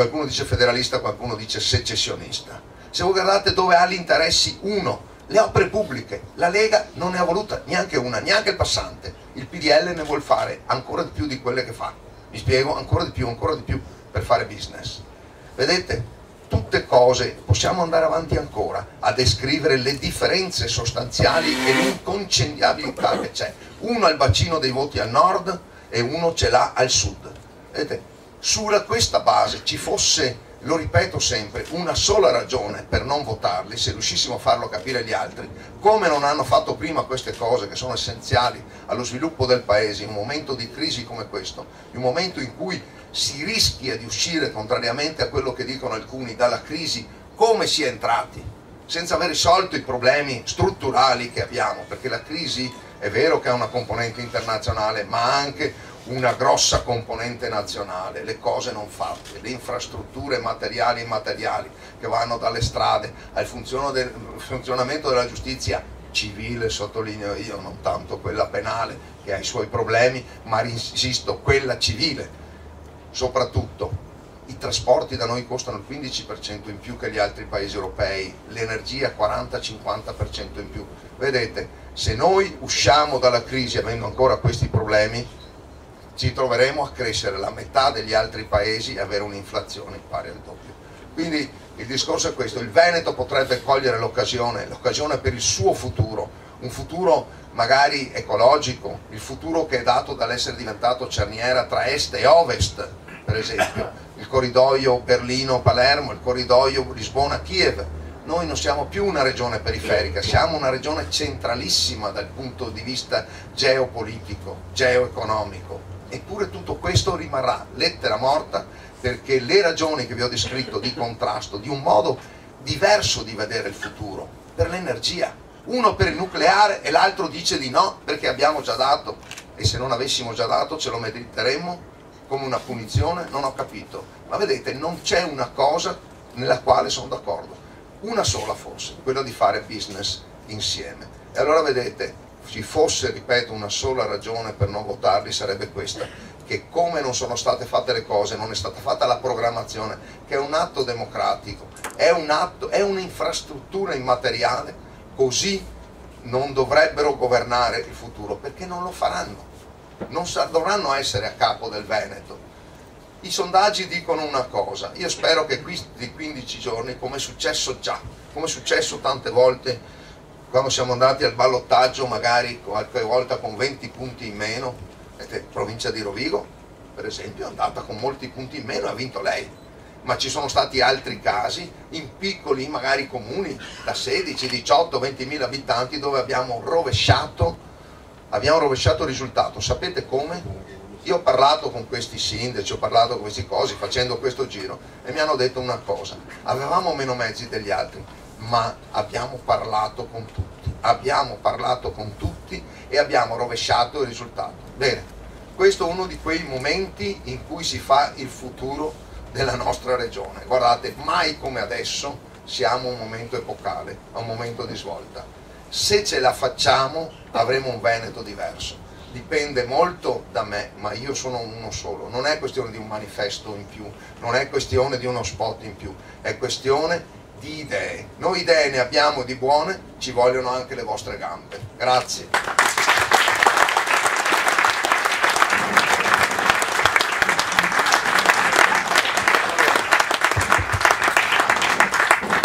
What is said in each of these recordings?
qualcuno dice federalista, qualcuno dice secessionista. Se voi guardate dove ha gli interessi, uno, le opere pubbliche, la Lega non ne ha voluta neanche una, neanche il passante, il PDL ne vuol fare ancora di più di quelle che fa, mi spiego, ancora di più per fare business. Vedete? Tutte cose, possiamo andare avanti ancora a descrivere le differenze sostanziali e l'inconciliabilità che c'è. Uno ha il bacino dei voti al nord e uno ce l'ha al sud. Vedete? Su questa base ci fosse, lo ripeto sempre, una sola ragione per non votarli, se riuscissimo a farlo capire agli altri, come non hanno fatto prima queste cose che sono essenziali allo sviluppo del paese in un momento di crisi come questo, in un momento in cui si rischia di uscire, contrariamente a quello che dicono alcuni, dalla crisi come si è entrati, senza aver risolto i problemi strutturali che abbiamo, perché la crisi è vero che ha una componente internazionale, ma ha anche una grossa componente nazionale, le cose non fatte, le infrastrutture materiali e immateriali che vanno dalle strade al funzionamento della giustizia civile, sottolineo io, non tanto quella penale che ha i suoi problemi, ma insisto, quella civile. Soprattutto i trasporti da noi costano il 15% in più che gli altri paesi europei, l'energia 40-50% in più. Vedete, se noi usciamo dalla crisi avendo ancora questi problemi, ci troveremo a crescere la metà degli altri paesi e avere un'inflazione pari al doppio. Quindi il discorso è questo: il Veneto potrebbe cogliere l'occasione per il suo futuro, un futuro magari ecologico, il futuro che è dato dall'essere diventato cerniera tra est e ovest, per esempio, il corridoio Berlino-Palermo, il corridoio Lisbona-Kiev. Noi non siamo più una regione periferica, siamo una regione centralissima dal punto di vista geopolitico, geoeconomico, eppure tutto questo rimarrà lettera morta, perché le ragioni che vi ho descritto di contrasto, di un modo diverso di vedere il futuro, per l'energia, uno per il nucleare e l'altro dice di no perché abbiamo già dato, e se non avessimo già dato ce lo meriteremmo come una punizione, non ho capito. Ma vedete, non c'è una cosa nella quale sono d'accordo, una sola forse, quella di fare business insieme. E allora vedete, ci fosse, ripeto, una sola ragione per non votarli, sarebbe questa, che come non sono state fatte le cose, non è stata fatta la programmazione, che è un atto democratico, è un'infrastruttura immateriale, così non dovrebbero governare il futuro, perché non lo faranno, non dovranno essere a capo del Veneto. I sondaggi dicono una cosa, io spero che questi 15 giorni, come è successo già, come è successo tante volte quando siamo andati al ballottaggio, magari qualche volta con 20 punti in meno, provincia di Rovigo per esempio è andata con molti punti in meno e ha vinto lei, ma ci sono stati altri casi in piccoli magari comuni da 16, 18, 20.000 abitanti dove abbiamo rovesciato il risultato. Sapete come? Io ho parlato con questi sindaci, ho parlato con questi cosi facendo questo giro e mi hanno detto una cosa: avevamo meno mezzi degli altri, ma abbiamo parlato con tutti e abbiamo rovesciato il risultato. Bene, questo è uno di quei momenti in cui si fa il futuro della nostra regione. Guardate, mai come adesso siamo a un momento epocale, a un momento di svolta. Se ce la facciamo avremo un Veneto diverso. Dipende molto da me, ma io sono uno solo. Non è questione di un manifesto in più, non è questione di uno spot in più, è questione di idee. Noi idee ne abbiamo di buone, ci vogliono anche le vostre gambe. Grazie.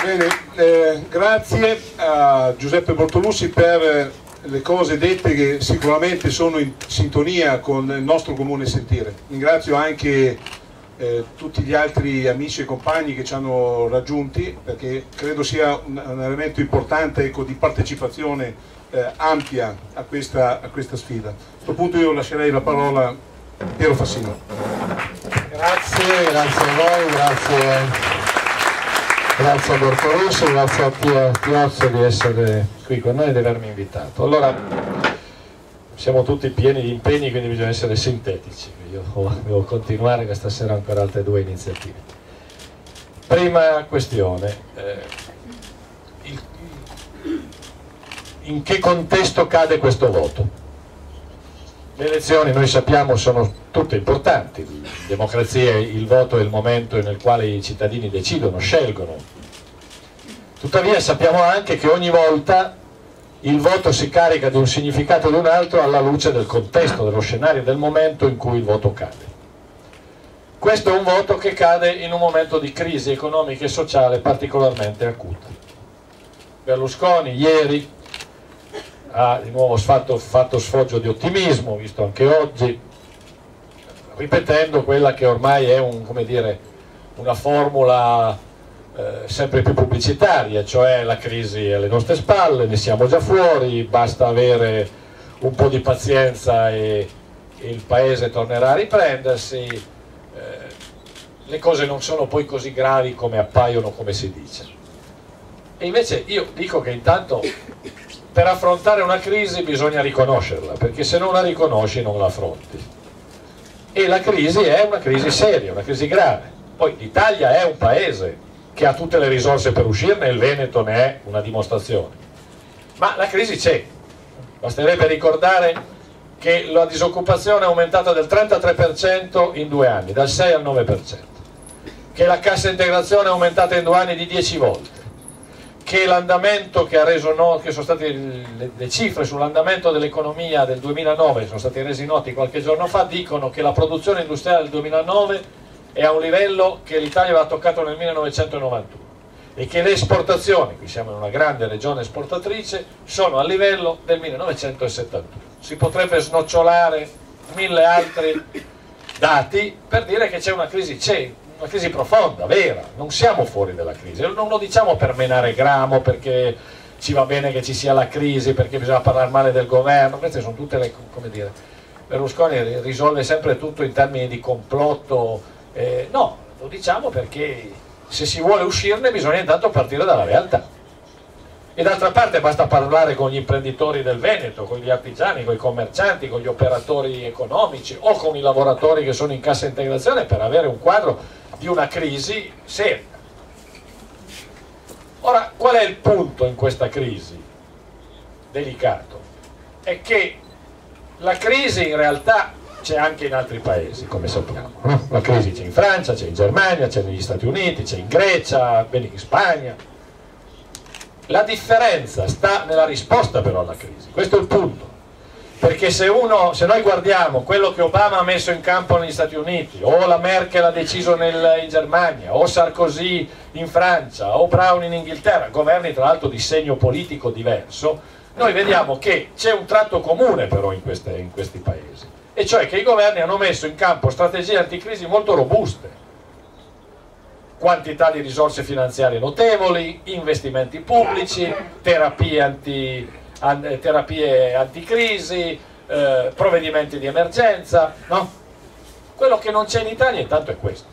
Bene, grazie a Giuseppe Bortolussi per le cose dette che sicuramente sono in sintonia con il nostro comune sentire. Ringrazio anche tutti gli altri amici e compagni che ci hanno raggiunti, perché credo sia un elemento importante, ecco, di partecipazione ampia a questa sfida. A questo punto io lascerei la parola a Piero Fassino. Grazie a voi, grazie a Bortolussi, grazie a Piozza di essere qui con noi e di avermi invitato. Allora, siamo tutti pieni di impegni, quindi bisogna essere sintetici. Io devo continuare questa sera ancora altre 2 iniziative. Prima questione, in che contesto cade questo voto? Le elezioni, noi sappiamo, sono tutte importanti. In democrazia il voto è il momento nel quale i cittadini decidono, scelgono. Tuttavia sappiamo anche che ogni volta il voto si carica di un significato o di un altro alla luce del contesto, dello scenario, del momento in cui il voto cade. Questo è un voto che cade in un momento di crisi economica e sociale particolarmente acuta. Berlusconi ieri ha di nuovo fatto sfoggio di ottimismo, visto anche oggi, ripetendo quella che ormai è una formula sempre più pubblicitaria, cioè la crisi è alle nostre spalle, ne siamo già fuori, basta avere un po' di pazienza e il paese tornerà a riprendersi, le cose non sono poi così gravi come appaiono, come si dice. E invece io dico che intanto per affrontare una crisi bisogna riconoscerla, perché se non la riconosci non la affronti. E la crisi è una crisi seria, una crisi grave. Poi l'Italia è un paese che ha tutte le risorse per uscirne, il Veneto ne è una dimostrazione. Ma la crisi c'è. Basterebbe ricordare che la disoccupazione è aumentata del 33% in 2 anni, dal 6 al 9%, che la cassa integrazione è aumentata in 2 anni di 10 volte, che l'andamento che sono state le cifre sull'andamento dell'economia del 2009 sono stati resi noti qualche giorno fa, dicono che la produzione industriale del 2009 è a un livello che l'Italia aveva toccato nel 1991 e che le esportazioni, qui siamo in una grande regione esportatrice, sono a livello del 1971. Si potrebbe snocciolare 1000 altri dati per dire che c'è una crisi profonda, vera, non siamo fuori dalla crisi, non lo diciamo per menare gramo, perché ci va bene che ci sia la crisi, perché bisogna parlare male del governo, queste sono tutte le, come dire, Berlusconi risolve sempre tutto in termini di complotto, no, lo diciamo perché se si vuole uscirne bisogna intanto partire dalla realtà. E d'altra parte basta parlare con gli imprenditori del Veneto, con gli artigiani, con i commercianti, con gli operatori economici o con i lavoratori che sono in cassa integrazione per avere un quadro di una crisi seria. Ora, qual è il punto in questa crisi delicato? È che la crisi in realtà c'è anche in altri paesi, come sappiamo, no? La crisi c'è in Francia, c'è in Germania, c'è negli Stati Uniti, c'è in Grecia, in Spagna. La differenza sta nella risposta però alla crisi, questo è il punto, perché se noi guardiamo quello che Obama ha messo in campo negli Stati Uniti, o la Merkel ha deciso in Germania, o Sarkozy in Francia, o Brown in Inghilterra, governi tra l'altro di segno politico diverso, noi vediamo che c'è un tratto comune però in questi paesi, e cioè che i governi hanno messo in campo strategie anticrisi molto robuste, quantità di risorse finanziarie notevoli, investimenti pubblici, terapie anticrisi, provvedimenti di emergenza, no? Quello che non c'è in Italia intanto è questo.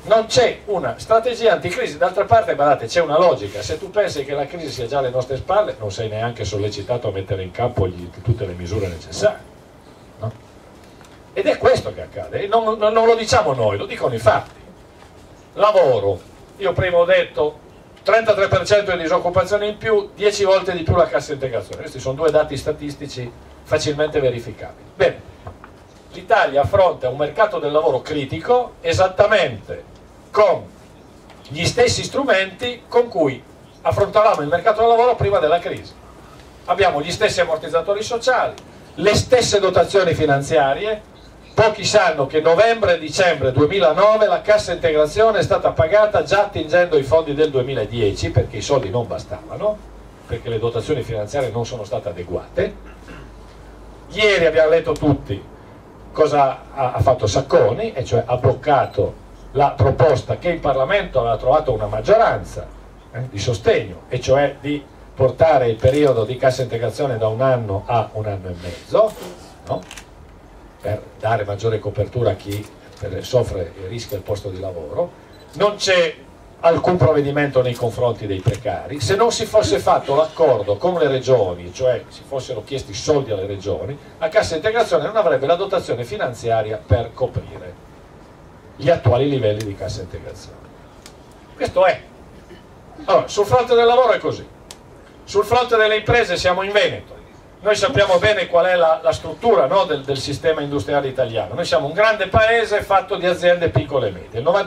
Non c'è una strategia anticrisi, d'altra parte guardate, c'è una logica: se tu pensi che la crisi sia già alle nostre spalle non sei neanche sollecitato a mettere in campo tutte le misure necessarie, no? Ed è questo che accade, e non lo diciamo noi, lo dicono i fatti. Lavoro, io prima ho detto 33% di disoccupazione in più, 10 volte di più la cassa integrazione. Questi sono 2 dati statistici facilmente verificabili. Bene, l'Italia affronta un mercato del lavoro critico esattamente con gli stessi strumenti con cui affrontavamo il mercato del lavoro prima della crisi. Abbiamo gli stessi ammortizzatori sociali, le stesse dotazioni finanziarie. Pochi sanno che novembre e dicembre 2009 la cassa integrazione è stata pagata già attingendo i fondi del 2010, perché i soldi non bastavano, perché le dotazioni finanziarie non sono state adeguate. Ieri abbiamo letto tutti cosa ha fatto Sacconi, e cioè ha bloccato la proposta che in Parlamento aveva trovato una maggioranza di sostegno, e cioè di portare il periodo di cassa integrazione da 1 anno a 1 anno e mezzo, no? Per dare maggiore copertura a chi soffre e rischia il posto di lavoro. Non c'è alcun provvedimento nei confronti dei precari. Se non si fosse fatto l'accordo con le regioni, cioè si fossero chiesti soldi alle regioni, la cassa integrazione non avrebbe la dotazione finanziaria per coprire gli attuali livelli di cassa integrazione. Questo è. Allora, sul fronte del lavoro è così. Sul fronte delle imprese siamo in Veneto. noi sappiamo bene qual è la struttura, no, del sistema industriale italiano. Noi siamo un grande paese fatto di aziende piccole e medie. Il 90